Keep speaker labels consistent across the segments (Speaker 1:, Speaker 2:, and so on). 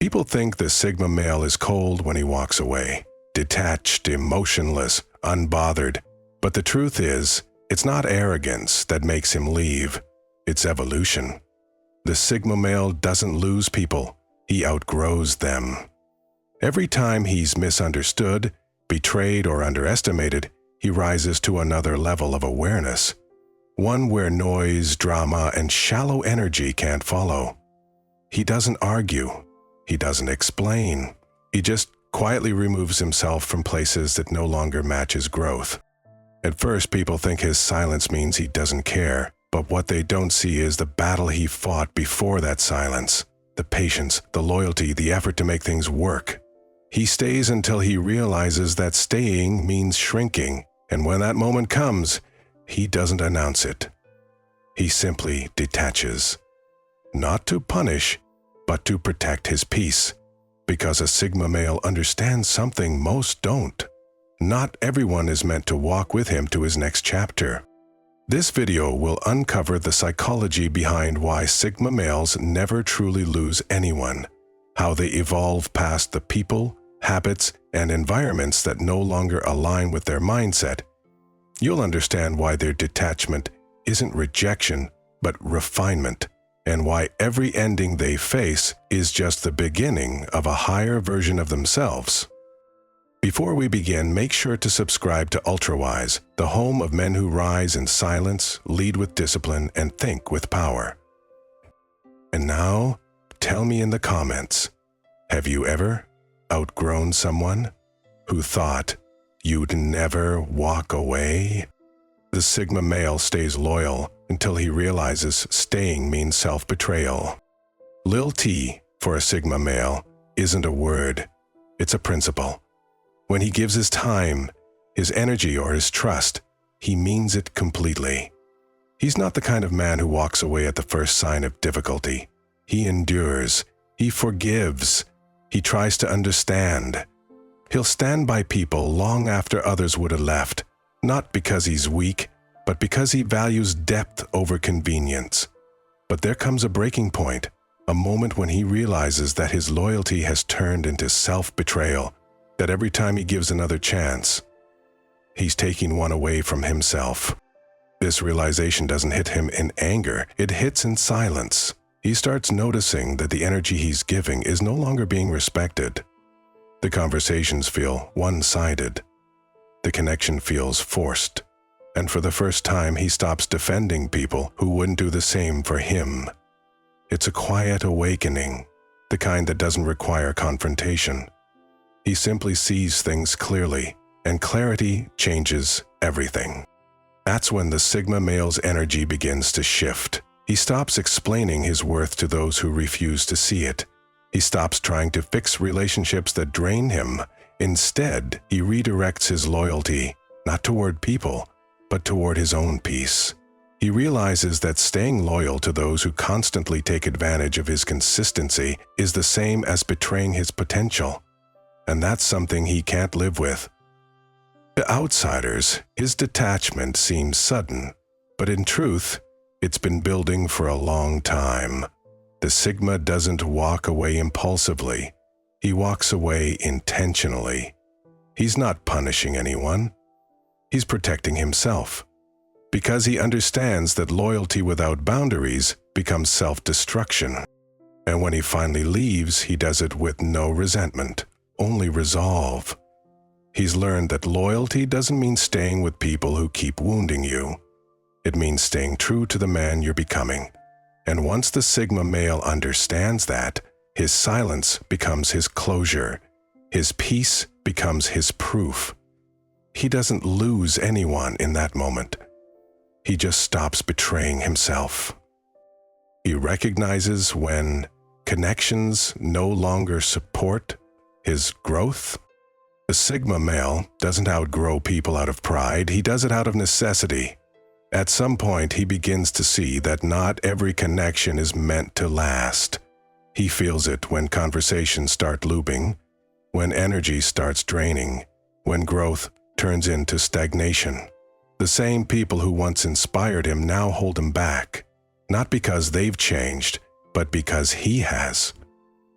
Speaker 1: People think the Sigma male is cold when he walks away, detached, emotionless, unbothered. But the truth is, it's not arrogance that makes him leave, it's evolution. The Sigma male doesn't lose people, he outgrows them. Every time he's misunderstood, betrayed, or underestimated, he rises to another level of awareness, one where noise, drama, and shallow energy can't follow. He doesn't argue. He doesn't explain. He just quietly removes himself from places that no longer match his growth. At first, people think his silence means he doesn't care, but what they don't see is the battle he fought before that silence, the patience, the loyalty, the effort to make things work. He stays until he realizes that staying means shrinking, and when that moment comes, he doesn't announce it. He simply detaches. Not to punish, but to protect his peace, because a Sigma male understands something most don't. Not everyone is meant to walk with him to his next chapter. This video will uncover the psychology behind why Sigma males never truly lose anyone, how they evolve past the people, habits, and environments that no longer align with their mindset. You'll understand why their detachment isn't rejection, but refinement, and why every ending they face is just the beginning of a higher version of themselves. Before we begin, make sure to subscribe to UltraWise, the home of men who rise in silence, lead with discipline, and think with power. And now, tell me in the comments, have you ever outgrown someone who thought you'd never walk away? The Sigma male stays loyal until he realizes staying means self-betrayal. Lil T, for a Sigma male, isn't a word, it's a principle. When he gives his time, his energy, or his trust, he means it completely. He's not the kind of man who walks away at the first sign of difficulty. He endures, he forgives, he tries to understand. He'll stand by people long after others would have left, not because he's weak, but because he values depth over convenience. But there comes a breaking point, a moment when he realizes that his loyalty has turned into self-betrayal, that every time he gives another chance, he's taking one away from himself. This realization doesn't hit him in anger, it hits in silence. He starts noticing that the energy he's giving is no longer being respected. The conversations feel one-sided. The connection feels forced. And for the first time, he stops defending people who wouldn't do the same for him. It's a quiet awakening, the kind that doesn't require confrontation. He simply sees things clearly, and clarity changes everything. That's when the Sigma male's energy begins to shift. He stops explaining his worth to those who refuse to see it. He stops trying to fix relationships that drain him. Instead, he redirects his loyalty, not toward people, but toward his own peace. He realizes that staying loyal to those who constantly take advantage of his consistency is the same as betraying his potential. And that's something he can't live with. To outsiders, his detachment seems sudden, but in truth, it's been building for a long time. The Sigma doesn't walk away impulsively. He walks away intentionally. He's not punishing anyone. He's protecting himself, because he understands that loyalty without boundaries becomes self-destruction. And when he finally leaves, he does it with no resentment, only resolve. He's learned that loyalty doesn't mean staying with people who keep wounding you. It means staying true to the man you're becoming. And once the Sigma male understands that, his silence becomes his closure. His peace becomes his proof. He doesn't lose anyone in that moment. He just stops betraying himself. He recognizes when connections no longer support his growth. The Sigma male doesn't outgrow people out of pride, he does it out of necessity. At some point, he begins to see that not every connection is meant to last. He feels it when conversations start looping, when energy starts draining, when growth turns into stagnation. The same people who once inspired him now hold him back, not because they've changed, but because he has.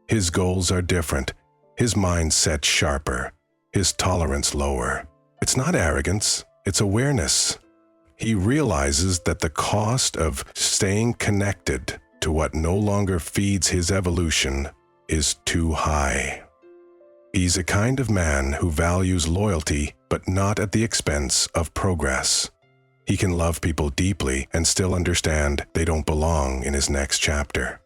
Speaker 1: His goals are different, his mindset sharper, his tolerance lower. It's not arrogance, it's awareness. He realizes that the cost of staying connected to what no longer feeds his evolution is too high. He's a kind of man who values loyalty, but not at the expense of progress. He can love people deeply and still understand they don't belong in his next chapter.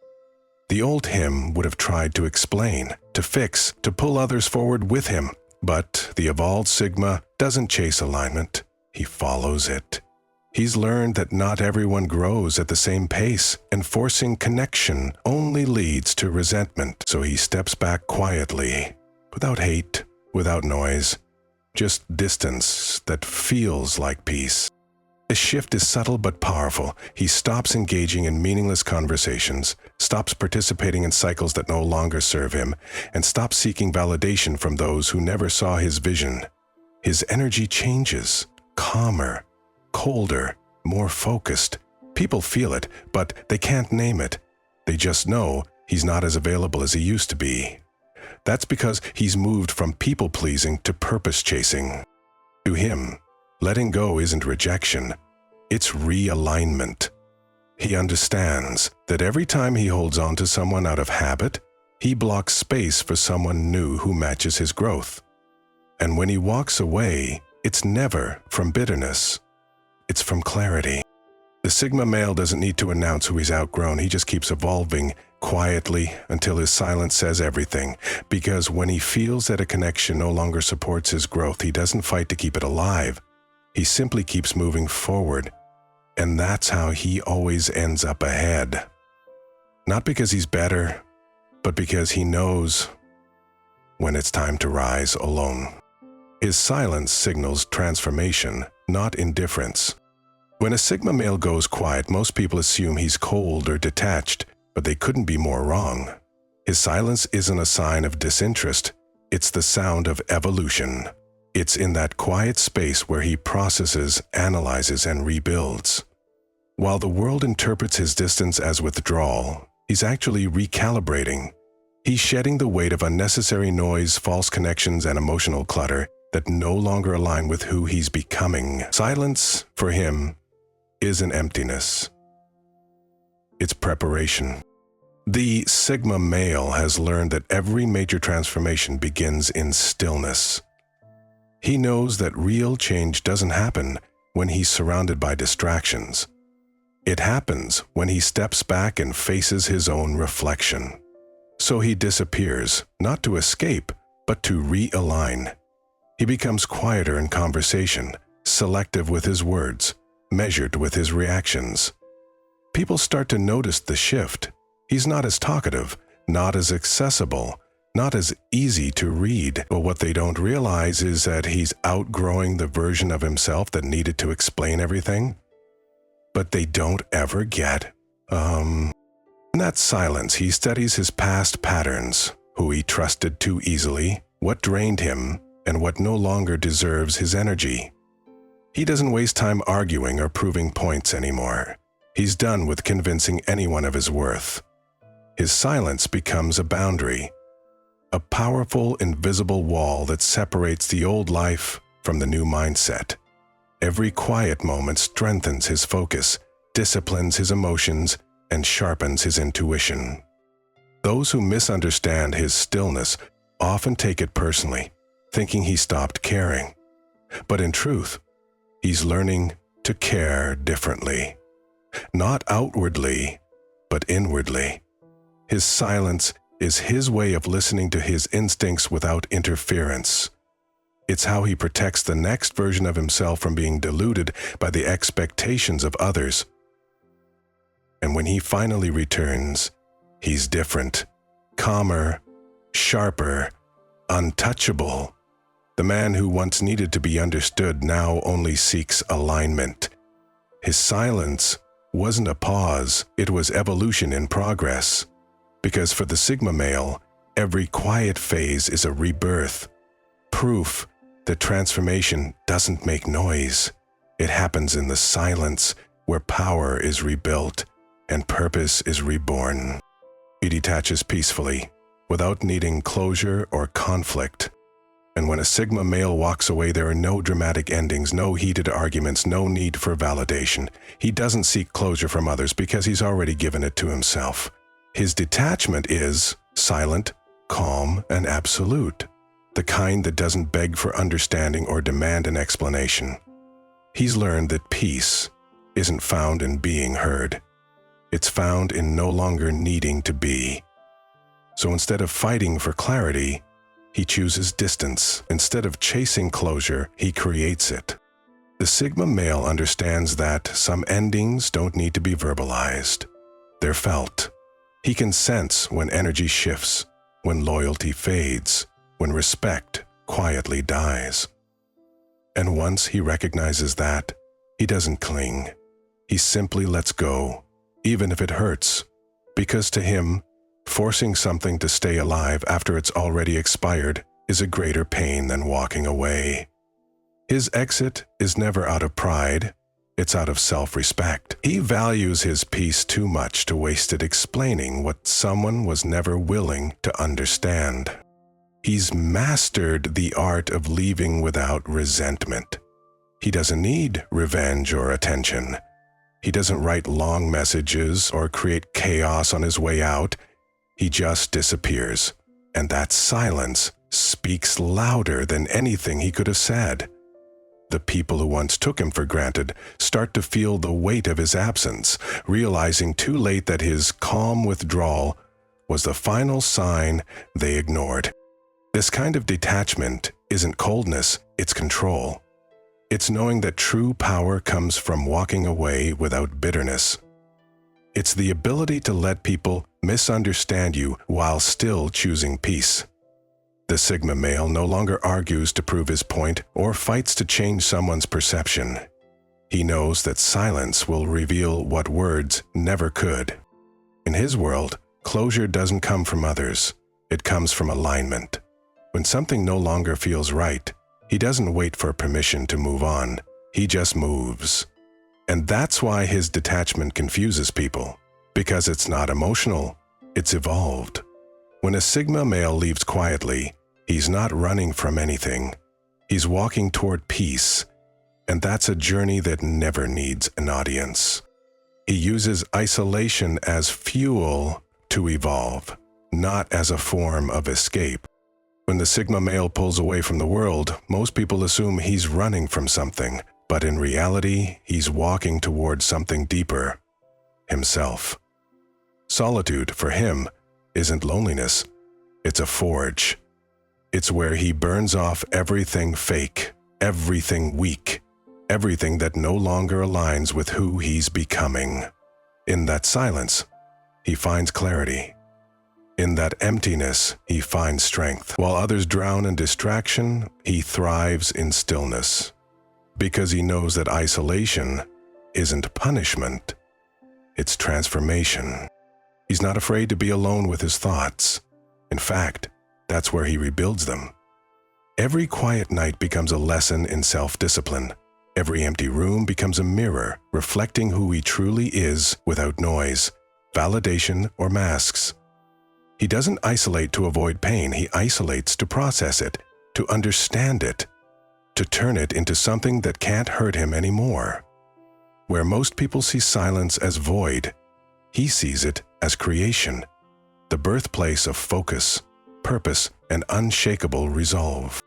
Speaker 1: The old him would have tried to explain, to fix, to pull others forward with him, but the evolved Sigma doesn't chase alignment, he follows it. He's learned that not everyone grows at the same pace, and forcing connection only leads to resentment, so he steps back quietly, without hate, without noise, just distance that feels like peace. The shift is subtle but powerful. He stops engaging in meaningless conversations, stops participating in cycles that no longer serve him, and stops seeking validation from those who never saw his vision. His energy changes, calmer, colder, more focused. People feel it, but they can't name it. They just know he's not as available as he used to be. That's because he's moved from people-pleasing to purpose-chasing. To him, letting go isn't rejection, it's realignment. He understands that every time he holds on to someone out of habit, he blocks space for someone new who matches his growth. And when he walks away, it's never from bitterness, it's from clarity. The Sigma male doesn't need to announce who he's outgrown, he just keeps evolving quietly until his silence says everything, because when he feels that a connection no longer supports his growth, he doesn't fight to keep it alive. He simply keeps moving forward, and that's how he always ends up ahead. Not because he's better, but because he knows when it's time to rise alone. His silence signals transformation, not indifference. When a Sigma male goes quiet, most people assume he's cold or detached, but they couldn't be more wrong. His silence isn't a sign of disinterest, it's the sound of evolution. It's in that quiet space where he processes, analyzes, and rebuilds. While the world interprets his distance as withdrawal, he's actually recalibrating. He's shedding the weight of unnecessary noise, false connections, and emotional clutter that no longer align with who he's becoming. Silence, for him, isn't emptiness. It's preparation. The Sigma male has learned that every major transformation begins in stillness. He knows that real change doesn't happen when he's surrounded by distractions. It happens when he steps back and faces his own reflection. So he disappears, not to escape, but to realign. He becomes quieter in conversation, selective with his words, measured with his reactions. People start to notice the shift. He's not as talkative, not as accessible, not as easy to read, but what they don't realize is that he's outgrowing the version of himself that needed to explain everything. But they don't ever get, In that silence, he studies his past patterns, who he trusted too easily, what drained him, and what no longer deserves his energy. He doesn't waste time arguing or proving points anymore. He's done with convincing anyone of his worth. His silence becomes a boundary, a powerful, invisible wall that separates the old life from the new mindset. Every quiet moment strengthens his focus, disciplines his emotions, and sharpens his intuition. Those who misunderstand his stillness often take it personally, thinking he stopped caring. But in truth, he's learning to care differently. Not outwardly, but inwardly. His silence is his way of listening to his instincts without interference. It's how he protects the next version of himself from being diluted by the expectations of others. And when he finally returns, he's different, calmer, sharper, untouchable. The man who once needed to be understood now only seeks alignment. His silence wasn't a pause, it was evolution in progress. Because for the Sigma male, every quiet phase is a rebirth, proof that transformation doesn't make noise. It happens in the silence where power is rebuilt and purpose is reborn. He detaches peacefully, without needing closure or conflict. And when a Sigma male walks away, there are no dramatic endings, no heated arguments, no need for validation. He doesn't seek closure from others because he's already given it to himself. His detachment is silent, calm, and absolute, the kind that doesn't beg for understanding or demand an explanation. He's learned that peace isn't found in being heard. It's found in no longer needing to be. So instead of fighting for clarity, he chooses distance. Instead of chasing closure, he creates it. The Sigma male understands that some endings don't need to be verbalized. They're felt. He can sense when energy shifts, when loyalty fades, when respect quietly dies. And once he recognizes that, he doesn't cling. He simply lets go, even if it hurts, because to him, forcing something to stay alive after it's already expired is a greater pain than walking away. His exit is never out of pride, it's out of self-respect. He values his peace too much to waste it explaining what someone was never willing to understand. He's mastered the art of leaving without resentment. He doesn't need revenge or attention. He doesn't write long messages or create chaos on his way out. He just disappears, and that silence speaks louder than anything he could have said. The people who once took him for granted start to feel the weight of his absence, realizing too late that his calm withdrawal was the final sign they ignored. This kind of detachment isn't coldness, it's control. It's knowing that true power comes from walking away without bitterness. It's the ability to let people misunderstand you while still choosing peace. The Sigma male no longer argues to prove his point or fights to change someone's perception. He knows that silence will reveal what words never could. In his world, closure doesn't come from others. It comes from alignment. When something no longer feels right, he doesn't wait for permission to move on. He just moves. And that's why his detachment confuses people, because it's not emotional, it's evolved. When a Sigma male leaves quietly, he's not running from anything. He's walking toward peace, and that's a journey that never needs an audience. He uses isolation as fuel to evolve, not as a form of escape. When the Sigma male pulls away from the world, most people assume he's running from something. But in reality, he's walking towards something deeper, himself. Solitude, for him, isn't loneliness, it's a forge. It's where he burns off everything fake, everything weak, everything that no longer aligns with who he's becoming. In that silence, he finds clarity. In that emptiness, he finds strength. While others drown in distraction, he thrives in stillness. Because he knows that isolation isn't punishment, it's transformation. He's not afraid to be alone with his thoughts. In fact, that's where he rebuilds them. Every quiet night becomes a lesson in self-discipline. Every empty room becomes a mirror, reflecting who he truly is without noise, validation, or masks. He doesn't isolate to avoid pain, he isolates to process it, to understand it, to turn it into something that can't hurt him anymore. Where most people see silence as void, he sees it as creation, the birthplace of focus, purpose, and unshakable resolve.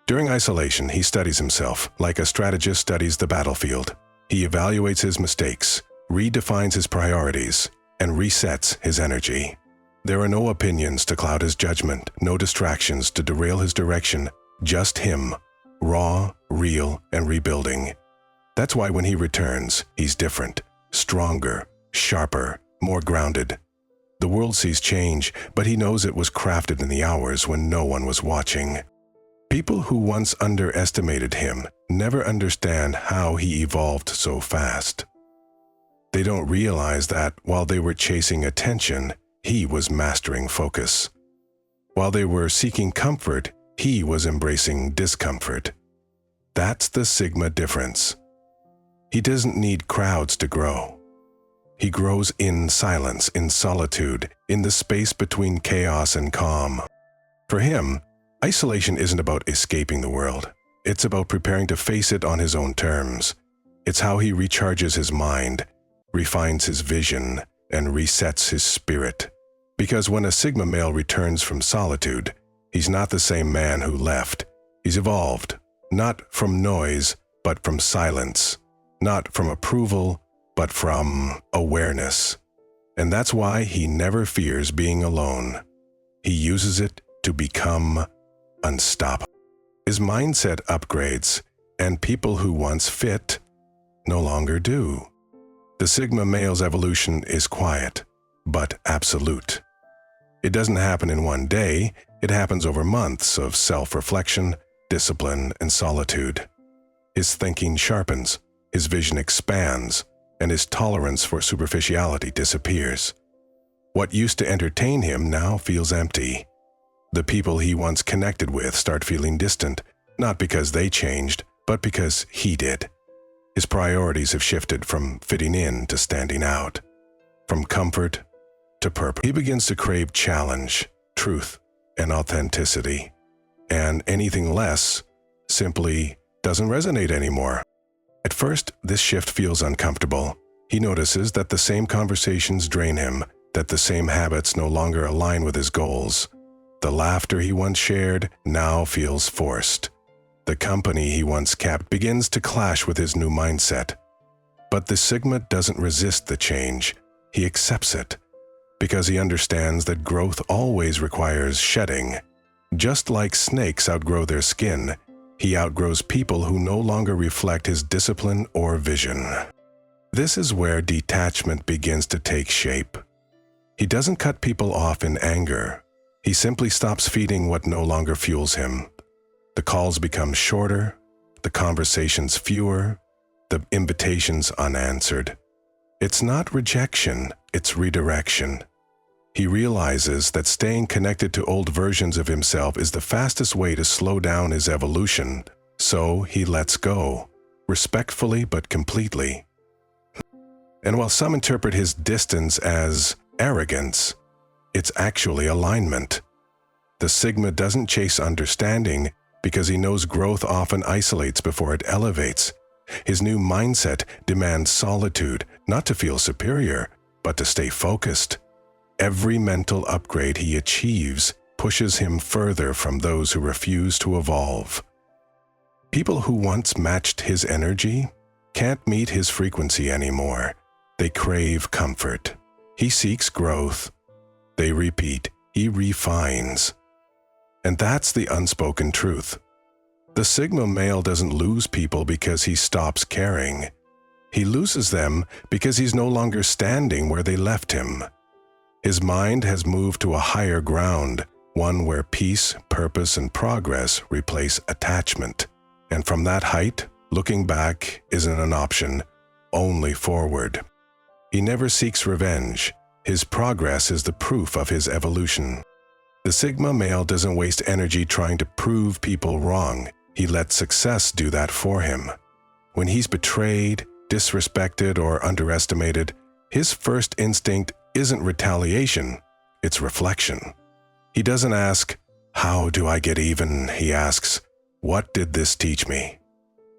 Speaker 1: During isolation, he studies himself like a strategist studies the battlefield. He evaluates his mistakes, redefines his priorities, and resets his energy. There are no opinions to cloud his judgment, no distractions to derail his direction, just him. Raw, real, and rebuilding. That's why when he returns, he's different, stronger, sharper, more grounded. The world sees change, but he knows it was crafted in the hours when no one was watching. People who once underestimated him never understand how he evolved so fast. They don't realize that while they were chasing attention, he was mastering focus. While they were seeking comfort, he was embracing discomfort. That's the Sigma difference. He doesn't need crowds to grow. He grows in silence, in solitude, in the space between chaos and calm. For him, isolation isn't about escaping the world. It's about preparing to face it on his own terms. It's how he recharges his mind, refines his vision, and resets his spirit. Because when a Sigma male returns from solitude, he's not the same man who left. He's evolved, not from noise, but from silence, not from approval, but from awareness. And that's why he never fears being alone. He uses it to become unstoppable. His mindset upgrades, and people who once fit no longer do. The Sigma male's evolution is quiet, but absolute. It doesn't happen in one day. It happens over months of self-reflection, discipline, and solitude. His thinking sharpens, his vision expands, and his tolerance for superficiality disappears. What used to entertain him now feels empty. The people he once connected with start feeling distant, not because they changed, but because he did. His priorities have shifted from fitting in to standing out, from comfort to purpose. He begins to crave challenge, truth, and authenticity, and anything less simply doesn't resonate anymore. At first, this shift feels uncomfortable. He notices that the same conversations drain him, that the same habits no longer align with his goals. The laughter he once shared now feels forced. The company he once kept begins to clash with his new mindset. But the Sigma doesn't resist the change. He accepts it, because he understands that growth always requires shedding. Just like snakes outgrow their skin, he outgrows people who no longer reflect his discipline or vision. This is where detachment begins to take shape. He doesn't cut people off in anger. He simply stops feeding what no longer fuels him. The calls become shorter, the conversations fewer, the invitations unanswered. It's not rejection, it's redirection. He realizes that staying connected to old versions of himself is the fastest way to slow down his evolution, so he lets go, respectfully but completely. And while some interpret his distance as arrogance, it's actually alignment. The Sigma doesn't chase understanding because he knows growth often isolates before it elevates. His new mindset demands solitude, not to feel superior, but to stay focused. Every mental upgrade he achieves pushes him further from those who refuse to evolve. People who once matched his energy can't meet his frequency anymore. They crave comfort. He seeks growth. They repeat, he refines. And that's the unspoken truth. The Sigma male doesn't lose people because he stops caring. He loses them because he's no longer standing where they left him. His mind has moved to a higher ground, one where peace, purpose, and progress replace attachment. And from that height, looking back isn't an option, only forward. He never seeks revenge. His progress is the proof of his evolution. The Sigma male doesn't waste energy trying to prove people wrong. He lets success do that for him. When he's betrayed, disrespected, or underestimated, his first instinct isn't retaliation, it's reflection. He doesn't ask, "How do I get even?" He asks, "What did this teach me?"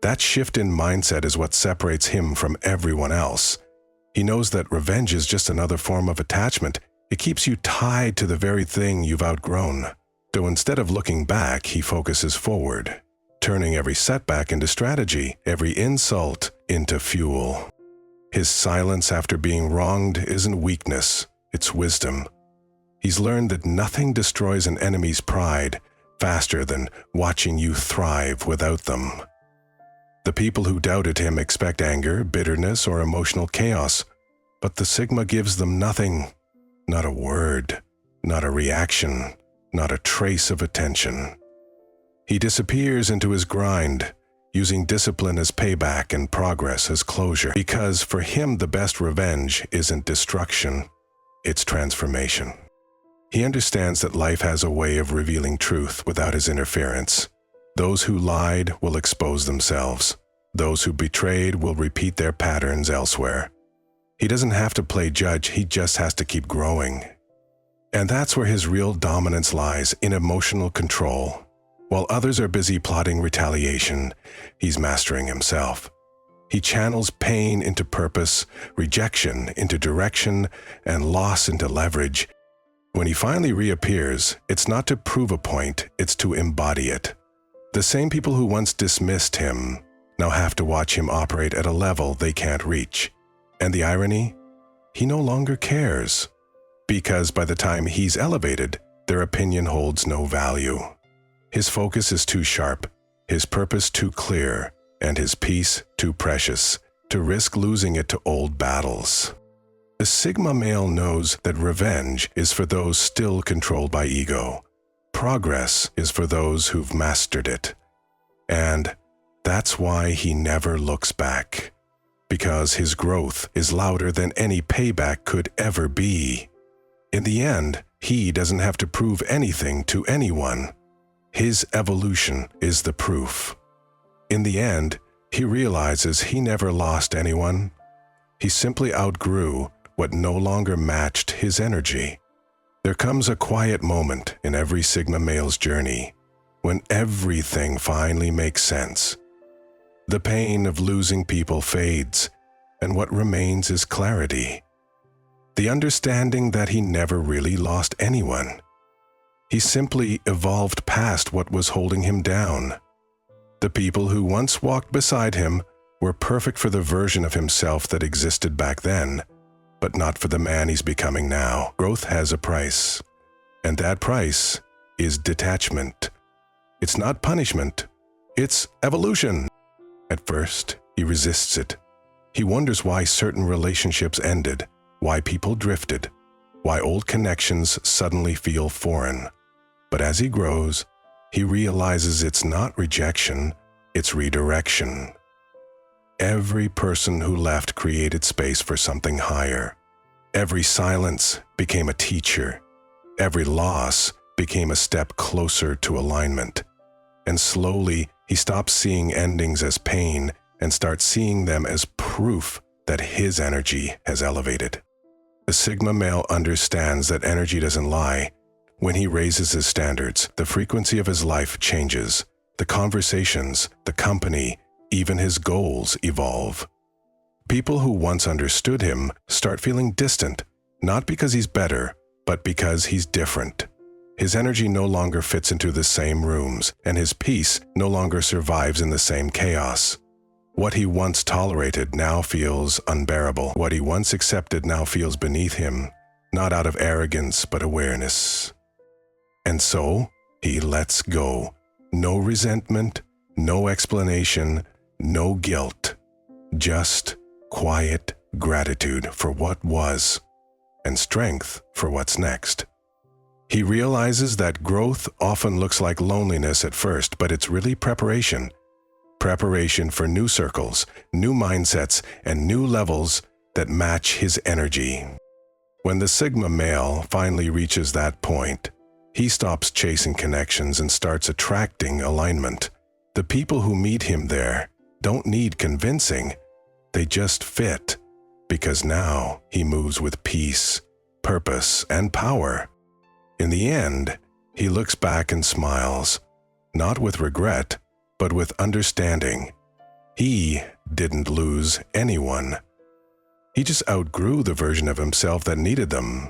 Speaker 1: That shift in mindset is what separates him from everyone else. He knows that revenge is just another form of attachment. It keeps you tied to the very thing you've outgrown. So instead of looking back, he focuses forward, turning every setback into strategy, every insult into fuel. His silence after being wronged isn't weakness, it's wisdom. He's learned that nothing destroys an enemy's pride faster than watching you thrive without them. The people who doubted him expect anger, bitterness, or emotional chaos, but the Sigma gives them nothing. Not a word, not a reaction, not a trace of attention. He disappears into his grind, using discipline as payback and progress as closure. Because for him, the best revenge isn't destruction, it's transformation. He understands that life has a way of revealing truth without his interference. Those who lied will expose themselves. Those who betrayed will repeat their patterns elsewhere. He doesn't have to play judge, he just has to keep growing. And that's where his real dominance lies, in emotional control. While others are busy plotting retaliation, he's mastering himself. He channels pain into purpose, rejection into direction, and loss into leverage. When he finally reappears, it's not to prove a point, it's to embody it. The same people who once dismissed him now have to watch him operate at a level they can't reach. And the irony? He no longer cares. Because by the time he's elevated, their opinion holds no value. His focus is too sharp, his purpose too clear, and his peace too precious to risk losing it to old battles. The Sigma male knows that revenge is for those still controlled by ego. Progress is for those who've mastered it. And that's why he never looks back. Because his growth is louder than any payback could ever be. In the end, he doesn't have to prove anything to anyone. His evolution is the proof. In the end, he realizes he never lost anyone. He simply outgrew what no longer matched his energy. There comes a quiet moment in every Sigma male's journey when everything finally makes sense. The pain of losing people fades, and what remains is clarity. The understanding that he never really lost anyone. He simply evolved past what was holding him down. The people who once walked beside him were perfect for the version of himself that existed back then, but not for the man he's becoming now. Growth has a price, and that price is detachment. It's not punishment, it's evolution. At first, he resists it. He wonders why certain relationships ended, why people drifted, why old connections suddenly feel foreign. But as he grows, he realizes it's not rejection, it's redirection. Every person who left created space for something higher. Every silence became a teacher. Every loss became a step closer to alignment. And slowly, he stops seeing endings as pain and starts seeing them as proof that his energy has elevated. The Sigma male understands that energy doesn't lie. When he raises his standards, the frequency of his life changes. The conversations, the company, even his goals evolve. People who once understood him start feeling distant, not because he's better, but because he's different. His energy no longer fits into the same rooms, and his peace no longer survives in the same chaos. What he once tolerated now feels unbearable. What he once accepted now feels beneath him, not out of arrogance but awareness. And so, he lets go. No resentment, no explanation, no guilt. Just quiet gratitude for what was, and strength for what's next. He realizes that growth often looks like loneliness at first, but it's really preparation. Preparation for new circles, new mindsets, and new levels that match his energy. When the Sigma male finally reaches that point, he stops chasing connections and starts attracting alignment. The people who meet him there don't need convincing. They just fit, because now he moves with peace, purpose, and power. In the end, he looks back and smiles, not with regret, but with understanding. He didn't lose anyone. He just outgrew the version of himself that needed them.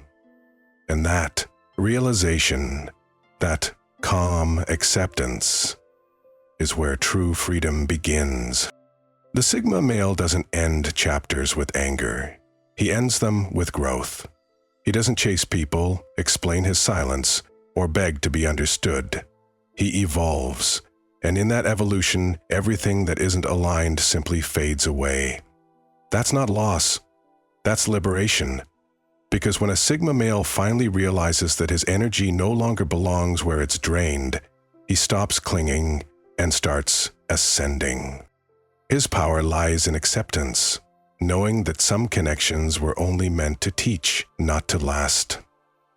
Speaker 1: And that realization, that calm acceptance, is where true freedom begins. The Sigma male doesn't end chapters with anger. He ends them with growth. He doesn't chase people, explain his silence, or beg to be understood. He evolves, and in that evolution, everything that isn't aligned simply fades away. That's not loss, that's liberation. Because when a Sigma male finally realizes that his energy no longer belongs where it's drained, he stops clinging and starts ascending. His power lies in acceptance, knowing that some connections were only meant to teach, not to last.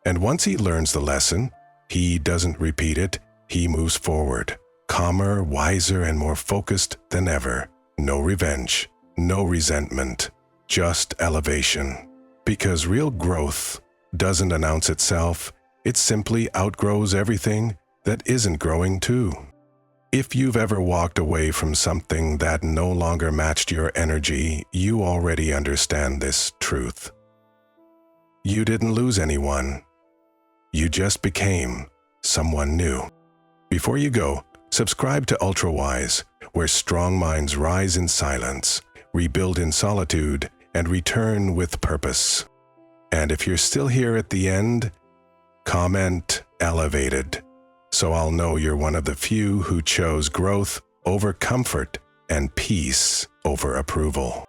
Speaker 1: And once he learns the lesson, he doesn't repeat it, he moves forward, calmer, wiser, and more focused than ever. No revenge, no resentment, just elevation. Because real growth doesn't announce itself, it simply outgrows everything that isn't growing too. If you've ever walked away from something that no longer matched your energy, you already understand this truth. You didn't lose anyone. You just became someone new. Before you go, subscribe to Ultra Wise, where strong minds rise in silence, rebuild in solitude, and return with purpose. And if you're still here at the end, comment elevated, so I'll know you're one of the few who chose growth over comfort and peace over approval.